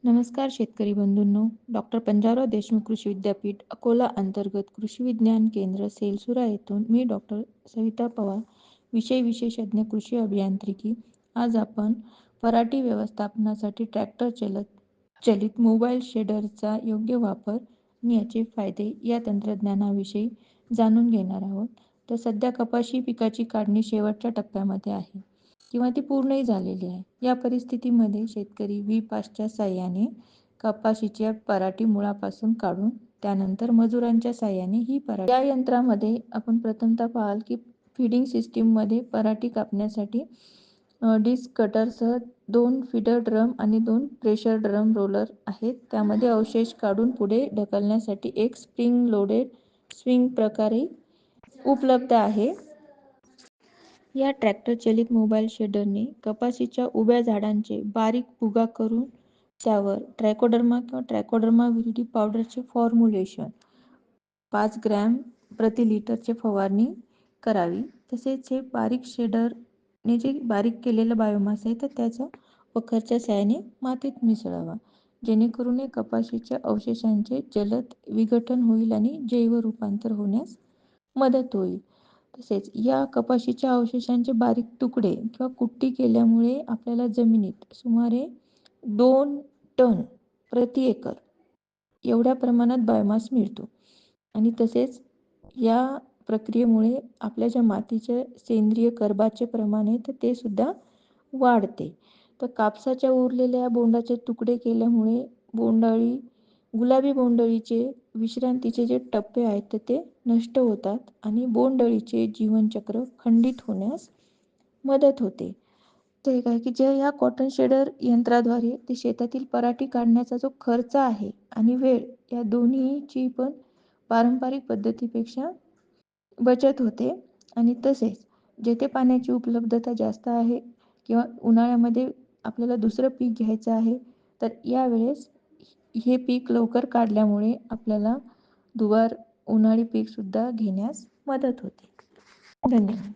नमस्कार शेतकरी बंधूंनो. डॉक्टर पंजाबराव देशमुख कृषी विद्यापीठ अकोला अंतर्गत कृषी विज्ञान केंद्र सेलसुरा येथून मी डॉक्टर सविता पवार, विषय विशेषज्ञ कृषी अभियांत्रिकी. आज आपण पराठी व्यवस्थापनासाठी ट्रॅक्टर चलित मोबाईल शेडरचा योग्य वापर आणि याचे फायदे या तंत्रज्ञानाविषयी जाणून घेणार आहोत. तर सध्या कपाशी पिकाची काढणी शेवटच्या टप्प्यामध्ये आहे किंवा ती पूर्णही झालेली आहे. या परिस्थितीमध्ये शेतकरी व्ही-पासच्या साहाय्याने कपाशीच्या पराठी मुळापासून काढून त्यानंतर मजुरांच्या साहाय्याने ही पराठी या यंत्रामध्ये आपण प्रथमतः पाहाल की फीडिंग सिस्टीममध्ये पराठी कापण्यासाठी डिस्क कटरसह 2 फीडर ड्रम आणि 2 प्रेशर ड्रम रोलर आहेत. त्यामध्ये अवशेष काढून पुढे ढकलण्यासाठी एक स्प्रिंग लोडेड स्विंग प्रकारही उपलब्ध आहे. या ट्रॅक्टर चलित मोबाईल शेडरने कपाशीच्या उभ्या झाडांचे बारीक भुगा करून त्यावर ट्रायकोडर्मा किंवा ट्रायकोडर्मा व्हिरिडी पावडरचे फॉर्म्युलेशन 5 ग्रॅम प्रति लिटरचे फवारणी करावी. तसेच हे बारीक शेडरने जे बारीक केलेलं बायोमास आहे तर त्याचा वखरच्या साहाय्याने मातीत मिसळावा, जेणेकरून कपाशीच्या अवशेषांचे जलद विघटन होईल आणि जैव रूपांतर होण्यास मदत होईल. तसेच या कपाशीच्या अवशेषांचे बारीक तुकडे किंवा कुट्टी केल्यामुळे आपल्याला जमिनीत सुमारे 2 टन प्रति एकर एवढ्या प्रमाणात बायोमास मिळतो. आणि तसेच या प्रक्रियेमुळे आपल्या ज्या मातीचे सेंद्रिय कर्बाचे प्रमाण आहे तर ते सुद्धा वाढते. तर कापसाच्या उरलेल्या बोंडाचे तुकडे केल्यामुळे गुलाबी बोंडअळीचे विश्रांतीचे जे टप्पे आहेत तर ते नष्ट होतात आणि बोंडअळीचे जीवनचक्र खंडित होण्यास मदत होते. ते काय की जे या कॉटन शेडर यंत्राद्वारे ते शेतातील पराठी काढण्याचा जो खर्च आहे आणि वेळ या दोन्हीची पण पारंपरिक पद्धतीपेक्षा बचत होते. आणि तसेच जेथे पाण्याची उपलब्धता जास्त आहे किंवा उन्हाळ्यामध्ये आपल्याला दुसरं पीक घ्यायचं आहे तर यावेळेस हे पीक लवकर काढल्यामुळे आपल्याला उन्हाळी पीक सुद्धा घेण्यास मदत होते. धन्यवाद.